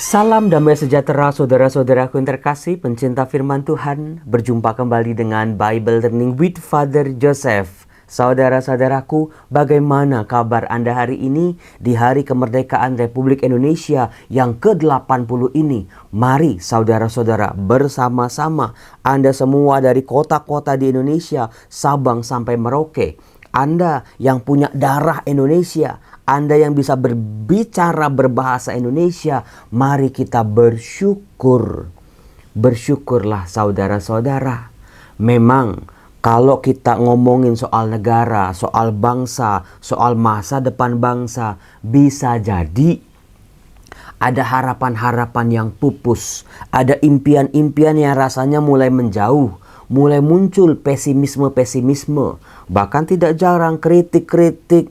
Salam damai sejahtera saudara-saudaraku yang terkasih, pencinta firman Tuhan. Berjumpa kembali dengan Bible Learning with Father Joseph. Saudara-saudaraku, bagaimana kabar Anda hari ini di hari kemerdekaan Republik Indonesia yang ke-80 ini? Mari saudara-saudara bersama-sama Anda semua dari kota-kota di Indonesia, Sabang sampai Merauke. Anda yang punya darah Indonesia, Anda yang bisa berbicara berbahasa Indonesia, mari kita bersyukur. Bersyukurlah saudara-saudara. Memang kalau kita ngomongin soal negara, soal bangsa, soal masa depan bangsa, bisa jadi ada harapan-harapan yang pupus. Ada impian-impian yang rasanya mulai menjauh. Mulai muncul pesimisme-pesimisme. Bahkan tidak jarang kritik-kritik,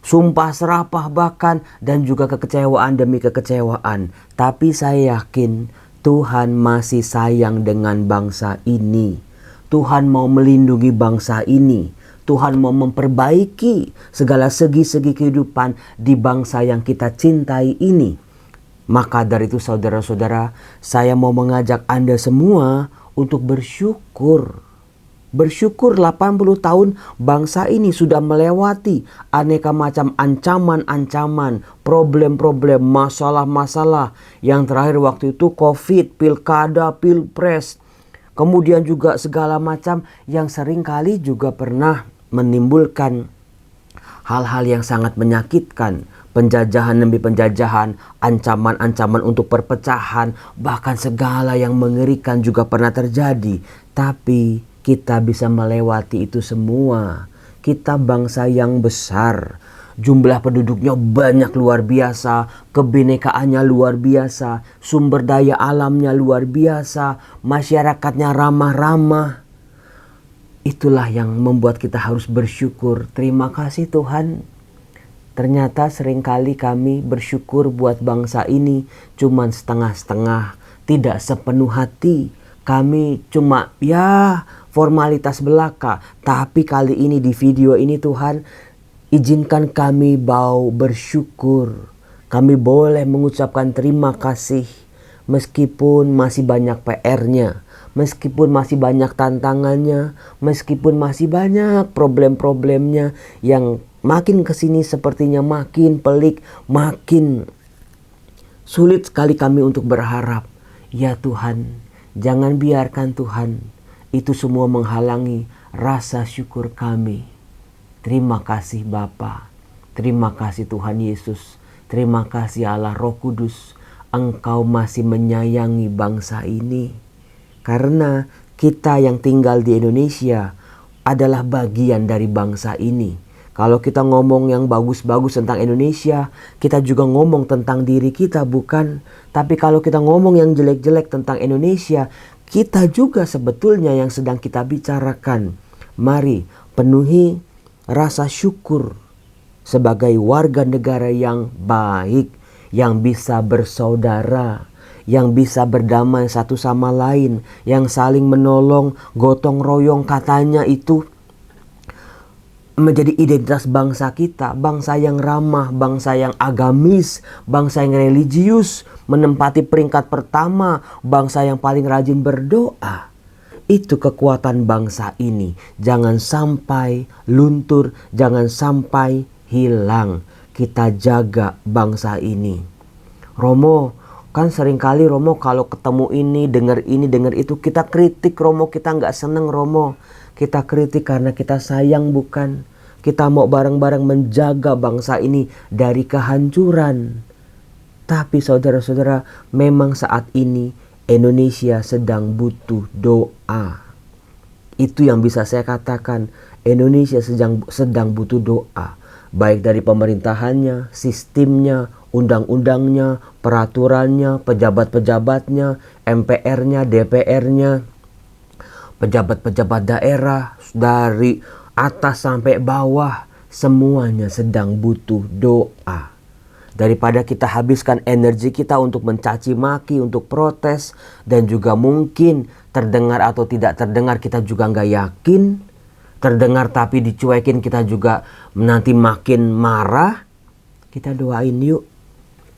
sumpah serapah bahkan, dan juga kekecewaan demi kekecewaan. Tapi saya yakin Tuhan masih sayang dengan bangsa ini. Tuhan mau melindungi bangsa ini. Tuhan mau memperbaiki segala segi-segi kehidupan di bangsa yang kita cintai ini. Maka dari itu saudara-saudara, saya mau mengajak Anda semua untuk bersyukur. Bersyukur 80 tahun bangsa ini sudah melewati aneka macam ancaman-ancaman, problem-problem, masalah-masalah. Yang terakhir waktu itu COVID, pilkada, pilpres. Kemudian juga segala macam yang seringkali juga pernah menimbulkan hal-hal yang sangat menyakitkan. Penjajahan demi penjajahan, ancaman-ancaman untuk perpecahan, bahkan segala yang mengerikan juga pernah terjadi. Tapi kita bisa melewati itu semua. Kita bangsa yang besar. Jumlah penduduknya banyak luar biasa. Kebinekaannya luar biasa. Sumber daya alamnya luar biasa. Masyarakatnya ramah-ramah. Itulah yang membuat kita harus bersyukur. Terima kasih Tuhan. Ternyata seringkali kami bersyukur buat bangsa ini cuman setengah-setengah. Tidak sepenuh hati. Kami cuma formalitas belaka. Tapi kali ini di video ini Tuhan izinkan kami mau bersyukur. Kami boleh mengucapkan terima kasih. Meskipun masih banyak PR-nya. Meskipun masih banyak tantangannya. Meskipun masih banyak problem-problemnya yang makin kesini sepertinya makin pelik. Makin sulit sekali kami untuk berharap. Ya Tuhan, jangan biarkan Tuhan itu semua menghalangi rasa syukur kami. Terima kasih Bapa. Terima kasih Tuhan Yesus. Terima kasih Allah Roh Kudus. Engkau masih menyayangi bangsa ini. Karena kita yang tinggal di Indonesia adalah bagian dari bangsa ini. Kalau kita ngomong yang bagus-bagus tentang Indonesia, kita juga ngomong tentang diri kita, bukan? Tapi kalau kita ngomong yang jelek-jelek tentang Indonesia, kita juga sebetulnya yang sedang kita bicarakan. Mari penuhi rasa syukur sebagai warga negara yang baik, yang bisa bersaudara, yang bisa berdamai satu sama lain, yang saling menolong, gotong royong katanya itu menjadi identitas bangsa kita. Bangsa yang ramah, bangsa yang agamis, bangsa yang religius, menempati peringkat pertama, bangsa yang paling rajin berdoa. Itu kekuatan bangsa ini. Jangan sampai luntur, jangan sampai hilang. Kita jaga bangsa ini. Romo, kan seringkali Romo kalau ketemu ini, dengar itu, kita kritik Romo, kita nggak seneng Romo. Kita kritik karena kita sayang, bukan? Kita mau bareng-bareng menjaga bangsa ini dari kehancuran. Tapi saudara-saudara, memang saat ini Indonesia sedang butuh doa. Itu yang bisa saya katakan. Indonesia sedang butuh doa. Baik dari pemerintahannya, sistemnya, undang-undangnya, peraturannya, pejabat-pejabatnya, MPR-nya, DPR-nya, pejabat-pejabat daerah, dari atas sampai bawah, semuanya sedang butuh doa. Daripada kita habiskan energi kita untuk mencaci maki, untuk protes, dan juga mungkin terdengar atau tidak terdengar kita juga nggak yakin. Terdengar tapi dicuekin kita juga nanti makin marah. Kita doain yuk.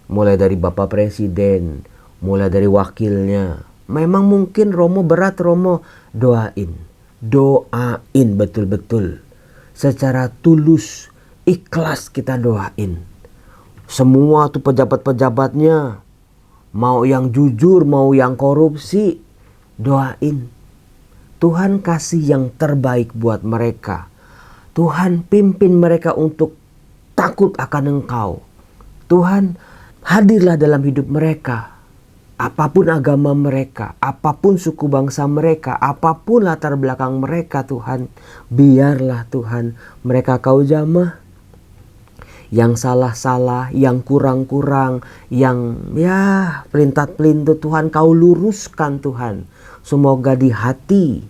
mulai dari Bapak Presiden, mulai dari wakilnya. Memang mungkin Romo berat, Romo doain betul-betul. Secara tulus, ikhlas kita doain. Semua tuh pejabat-pejabatnya, mau yang jujur, mau yang korupsi, doain. Tuhan kasih yang terbaik buat mereka. Tuhan pimpin mereka untuk takut akan Engkau. Tuhan, hadirlah dalam hidup mereka. Apapun agama mereka, apapun suku bangsa mereka, apapun latar belakang mereka, Tuhan, biarlah Tuhan mereka Kau jamah. Yang salah-salah, yang kurang-kurang, yang pelintat-pelintut, Tuhan Kau luruskan, Tuhan. Semoga di hati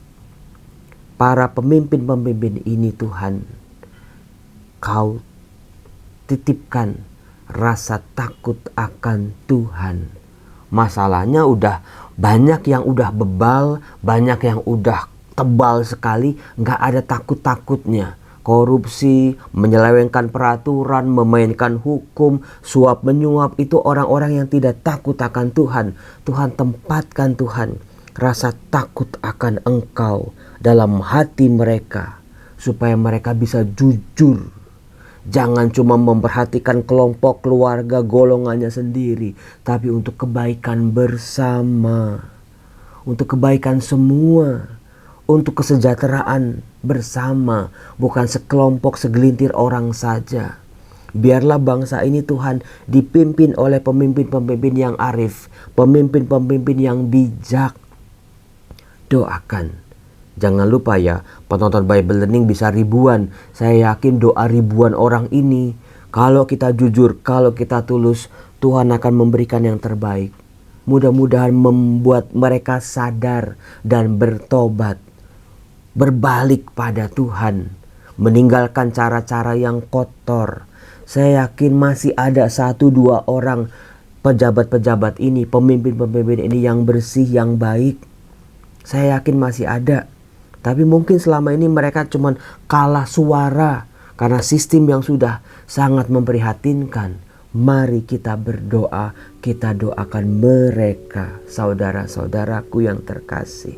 para pemimpin-pemimpin ini, Tuhan, Kau titipkan rasa takut akan Tuhan. Masalahnya udah banyak yang udah bebal, banyak yang udah tebal sekali, nggak ada takut-takutnya. Korupsi, menyelewengkan peraturan, memainkan hukum, suap menyuap, itu orang-orang yang tidak takut akan Tuhan. Tuhan, tempatkan Tuhan rasa takut akan Engkau dalam hati mereka, supaya mereka bisa jujur. Jangan cuma memperhatikan kelompok, keluarga, golongannya sendiri, tapi untuk kebaikan bersama, untuk kebaikan semua, untuk kesejahteraan bersama, bukan sekelompok, segelintir orang saja. Biarlah bangsa ini, Tuhan, dipimpin oleh pemimpin-pemimpin yang arif, pemimpin-pemimpin yang bijak. Doakan. Jangan lupa ya, penonton Bible Learning bisa ribuan. Saya yakin doa ribuan orang ini, kalau kita jujur, kalau kita tulus, Tuhan akan memberikan yang terbaik. Mudah-mudahan membuat mereka sadar dan bertobat, berbalik pada Tuhan, meninggalkan cara-cara yang kotor. Saya yakin masih ada 1-2 orang pejabat-pejabat ini, pemimpin-pemimpin ini yang bersih, yang baik. Saya yakin masih ada. Tapi mungkin selama ini mereka cuma kalah suara karena sistem yang sudah sangat memprihatinkan. Mari kita berdoa, kita doakan mereka, saudara-saudaraku yang terkasih.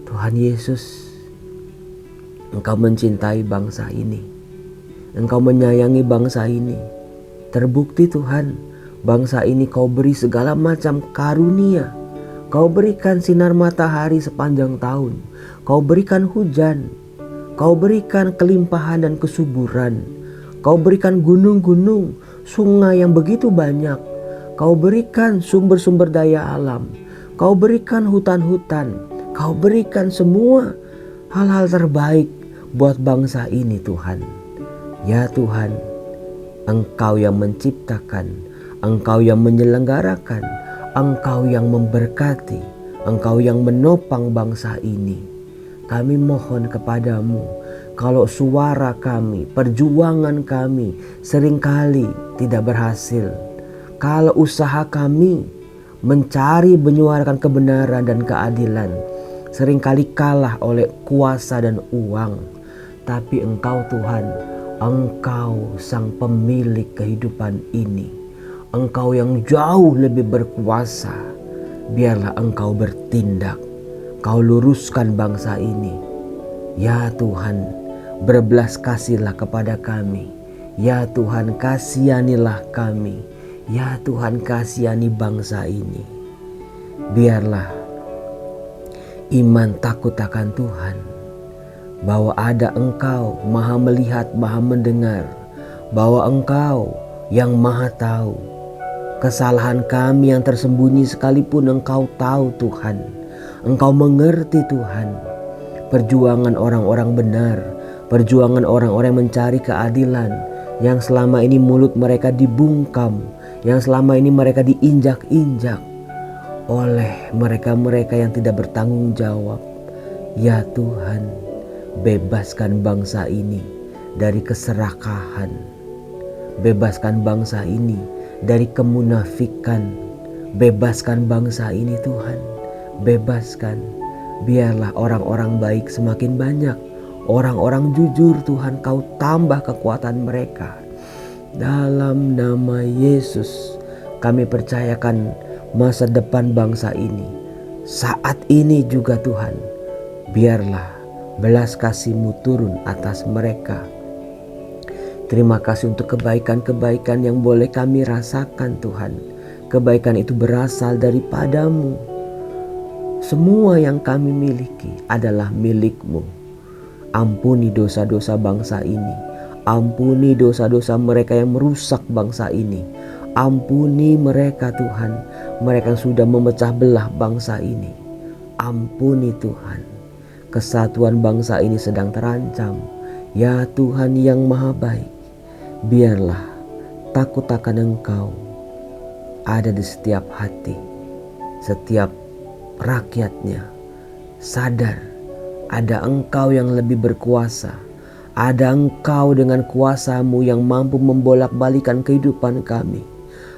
Tuhan Yesus, Engkau mencintai bangsa ini. Engkau menyayangi bangsa ini. Terbukti Tuhan, bangsa ini Kau beri segala macam karunia. Kau berikan sinar matahari sepanjang tahun. Kau berikan hujan. Kau berikan kelimpahan dan kesuburan. Kau berikan gunung-gunung, sungai yang begitu banyak. Kau berikan sumber-sumber daya alam. Kau berikan hutan-hutan. Kau berikan semua hal-hal terbaik buat bangsa ini, Tuhan. Ya Tuhan, Engkau yang menciptakan, Engkau yang menyelenggarakan, Engkau yang memberkati, Engkau yang menopang bangsa ini. Kami mohon kepadamu, kalau suara kami, perjuangan kami seringkali tidak berhasil, kalau usaha kami mencari menyuarakan kebenaran dan keadilan seringkali kalah oleh kuasa dan uang, tapi Engkau Tuhan, Engkau sang pemilik kehidupan ini. Engkau yang jauh lebih berkuasa. Biarlah Engkau bertindak. Kau luruskan bangsa ini. Ya Tuhan, berbelas kasihlah kepada kami. Ya Tuhan, kasihanilah kami. Ya Tuhan, kasihani bangsa ini. Biarlah iman takut akan Tuhan, bahwa ada Engkau maha melihat, maha mendengar, bahwa Engkau yang maha tahu. Kesalahan kami yang tersembunyi sekalipun Engkau tahu Tuhan. Engkau mengerti Tuhan. Perjuangan orang-orang benar, perjuangan orang-orang yang mencari keadilan, yang selama ini mulut mereka dibungkam, yang selama ini mereka diinjak-injak oleh mereka-mereka yang tidak bertanggung jawab. Ya Tuhan, bebaskan bangsa ini dari keserakahan. Bebaskan bangsa ini dari kemunafikan. Bebaskan bangsa ini Tuhan. Bebaskan. Biarlah orang-orang baik semakin banyak. Orang-orang jujur Tuhan, Kau tambah kekuatan mereka. Dalam nama Yesus, kami percayakan masa depan bangsa ini. Saat ini juga Tuhan, biarlah belas kasih-Mu turun atas mereka. Terima kasih untuk kebaikan-kebaikan yang boleh kami rasakan Tuhan. Kebaikan itu berasal daripada-Mu. Semua yang kami miliki adalah milik-Mu. Ampuni dosa-dosa bangsa ini. Ampuni dosa-dosa mereka yang merusak bangsa ini. Ampuni mereka Tuhan, mereka yang sudah memecah belah bangsa ini. Ampuni Tuhan, kesatuan bangsa ini sedang terancam. Ya Tuhan yang maha baik, biarlah takut akan Engkau ada di setiap hati, setiap rakyatnya. Sadar ada Engkau yang lebih berkuasa. Ada Engkau dengan kuasa-Mu yang mampu membolak-balikan kehidupan kami.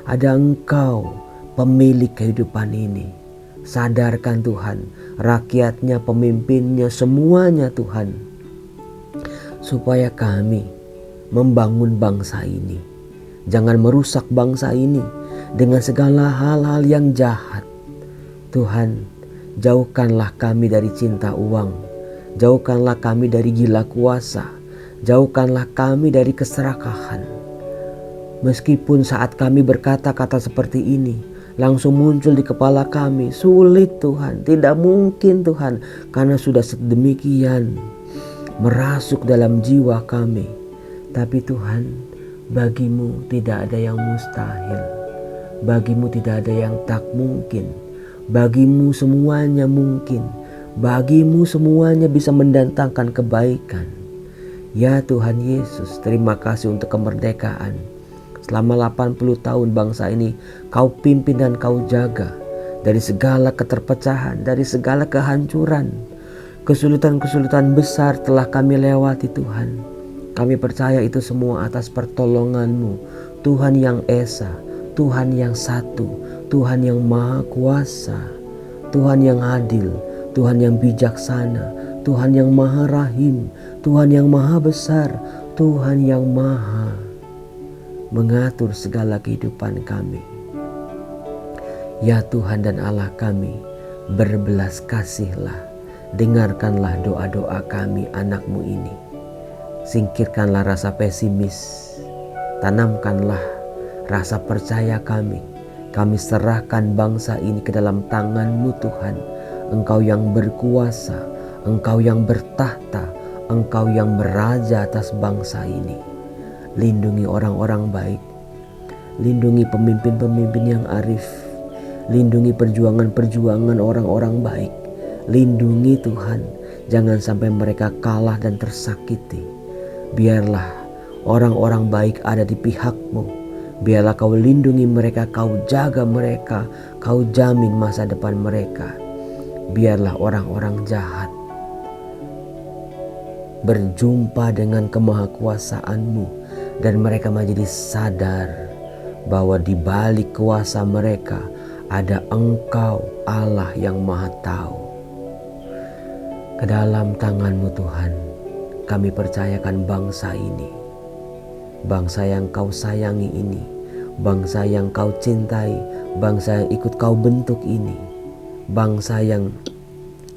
Ada Engkau pemilik kehidupan ini. Sadarkan Tuhan, rakyatnya, pemimpinnya, semuanya Tuhan. Supaya kami membangun bangsa ini. Jangan merusak bangsa ini dengan segala hal-hal yang jahat. Tuhan, jauhkanlah kami dari cinta uang. Jauhkanlah kami dari gila kuasa. Jauhkanlah kami dari keserakahan. Meskipun saat kami berkata-kata seperti ini, langsung muncul di kepala kami, sulit Tuhan, tidak mungkin Tuhan, karena sudah sedemikian merasuk dalam jiwa kami. Tapi Tuhan, bagi-Mu tidak ada yang mustahil. Bagi-Mu tidak ada yang tak mungkin. Bagi-Mu semuanya mungkin. Bagi-Mu semuanya bisa mendatangkan kebaikan. Ya Tuhan Yesus, terima kasih untuk kemerdekaan. Selama 80 tahun bangsa ini Kau pimpin dan Kau jaga. Dari segala keterpecahan, dari segala kehancuran. Kesulitan-kesulitan besar telah kami lewati Tuhan. Kami percaya itu semua atas pertolongan-Mu. Tuhan yang Esa, Tuhan yang satu, Tuhan yang maha kuasa, Tuhan yang adil, Tuhan yang bijaksana, Tuhan yang maha rahim, Tuhan yang maha besar, Tuhan yang maha mengatur segala kehidupan kami. Ya Tuhan dan Allah kami, berbelas kasihlah, dengarkanlah doa-doa kami anak-Mu ini. Singkirkanlah rasa pesimis, tanamkanlah rasa percaya kami. Kami serahkan bangsa ini ke dalam tangan-Mu Tuhan. Engkau yang berkuasa, Engkau yang bertahta, Engkau yang beraja atas bangsa ini. Lindungi orang-orang baik, lindungi pemimpin-pemimpin yang arif, lindungi perjuangan-perjuangan orang-orang baik. Lindungi Tuhan, jangan sampai mereka kalah dan tersakiti. Biarlah orang-orang baik ada di pihak-Mu. Biarlah Kau lindungi mereka, Kau jaga mereka, Kau jamin masa depan mereka. Biarlah orang-orang jahat berjumpa dengan kemahakuasaan-Mu dan mereka menjadi sadar bahwa di balik kuasa mereka ada Engkau Allah yang Maha Tahu. Ke dalam tangan-Mu Tuhan, kami percayakan bangsa ini, bangsa yang Kau sayangi ini, bangsa yang Kau cintai, bangsa yang ikut Kau bentuk ini, bangsa yang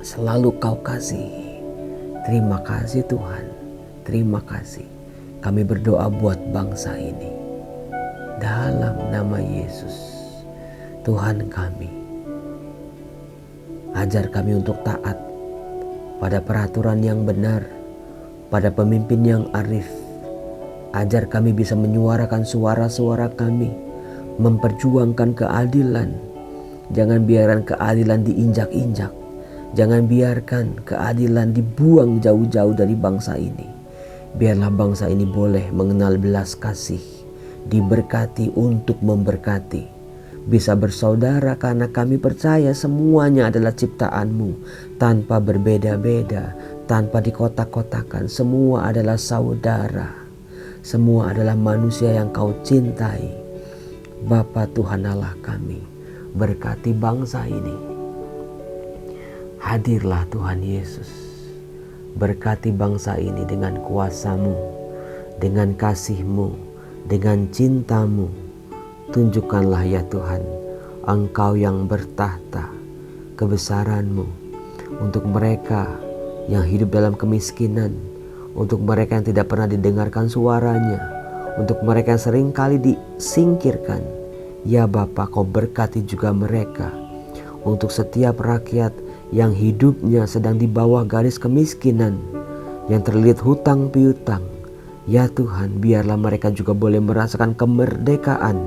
selalu Kau kasihi. Terima kasih Tuhan, terima kasih. Kami berdoa buat bangsa ini. Dalam nama Yesus, Tuhan kami, ajar kami untuk taat pada peraturan yang benar, pada pemimpin yang arif. Ajar kami bisa menyuarakan suara-suara kami, memperjuangkan keadilan. Jangan biarkan keadilan diinjak-injak. Jangan biarkan keadilan dibuang jauh-jauh dari bangsa ini. Biarlah bangsa ini boleh mengenal belas kasih, diberkati untuk memberkati. Bisa bersaudara karena kami percaya semuanya adalah ciptaan-Mu, tanpa berbeda-beda, tanpa dikotak-kotakan. Semua adalah saudara. Semua adalah manusia yang Kau cintai. Bapa Tuhan Allah kami, berkati bangsa ini. Hadirlah Tuhan Yesus, berkati bangsa ini dengan kuasa-Mu, dengan kasih-Mu, dengan cinta-Mu. Tunjukkanlah ya Tuhan, Engkau yang bertahta, kebesaran-Mu untuk mereka yang hidup dalam kemiskinan, untuk mereka yang tidak pernah didengarkan suaranya, untuk mereka yang sering kali disingkirkan. Ya Bapa, Kau berkati juga mereka. Untuk setiap rakyat yang hidupnya sedang di bawah garis kemiskinan, yang terlilit hutang piutang, ya Tuhan, biarlah mereka juga boleh merasakan kemerdekaan,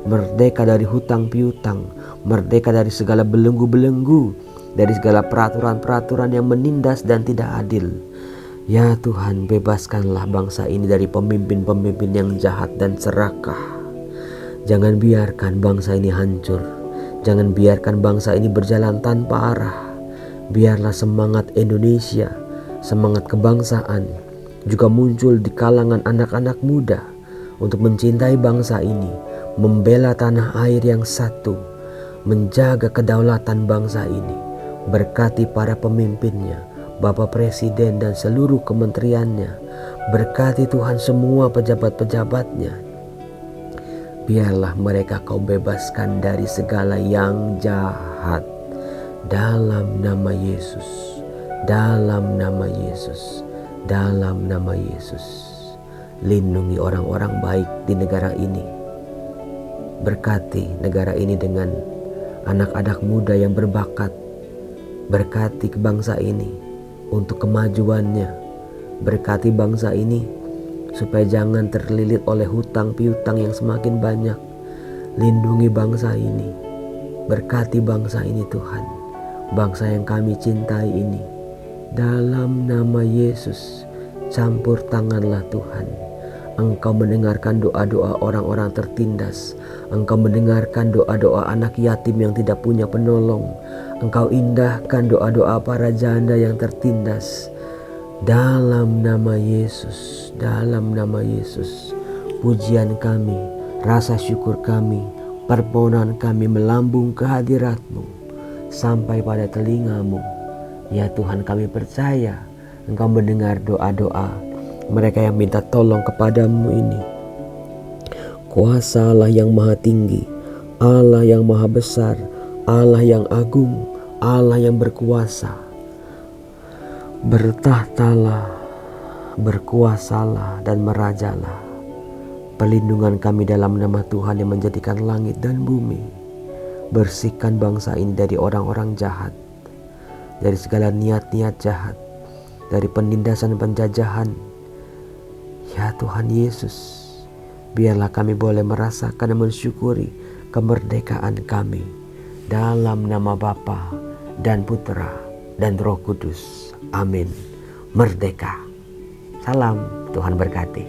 merdeka dari hutang piutang, merdeka dari segala belenggu-belenggu, dari segala peraturan-peraturan yang menindas dan tidak adil. Ya Tuhan, bebaskanlah bangsa ini dari pemimpin-pemimpin yang jahat dan serakah. Jangan biarkan bangsa ini hancur. Jangan biarkan bangsa ini berjalan tanpa arah. Biarlah semangat Indonesia, semangat kebangsaan juga muncul di kalangan anak-anak muda untuk mencintai bangsa ini, membela tanah air yang satu, menjaga kedaulatan bangsa ini. Berkati para pemimpinnya, Bapak Presiden dan seluruh kementeriannya. Berkati Tuhan semua pejabat-pejabatnya. Biarlah mereka Kau bebaskan dari segala yang jahat. Dalam nama Yesus, dalam nama Yesus, dalam nama Yesus. Lindungi orang-orang baik di negara ini. Berkati negara ini dengan anak-anak muda yang berbakat. Berkati bangsa ini untuk kemajuannya. Berkati bangsa ini supaya jangan terlilit oleh hutang piutang yang semakin banyak. Lindungi bangsa ini. Berkati bangsa ini Tuhan. Bangsa yang kami cintai ini. Dalam nama Yesus, campur tanganlah Tuhan. Engkau mendengarkan doa-doa orang-orang tertindas. Engkau mendengarkan doa-doa anak yatim yang tidak punya penolong. Engkau indahkan doa-doa para janda yang tertindas. Dalam nama Yesus, dalam nama Yesus, pujian kami, rasa syukur kami, permohonan kami melambung ke hadirat-Mu sampai pada telinga-Mu. Ya Tuhan, kami percaya Engkau mendengar doa-doa mereka yang minta tolong kepada-Mu ini. Kuasa Allah yang maha tinggi, Allah yang maha besar, Allah yang agung, Allah yang berkuasa. Bertahtalah, berkuasalah dan merajalah. Perlindungan kami dalam nama Tuhan yang menjadikan langit dan bumi. Bersihkan bangsa ini dari orang-orang jahat, dari segala niat-niat jahat, dari penindasan penjajahan. Ya Tuhan Yesus, biarlah kami boleh merasakan dan mensyukuri kemerdekaan kami. Dalam nama Bapa dan Putra dan Roh Kudus. Amin. Merdeka. Salam, Tuhan berkati.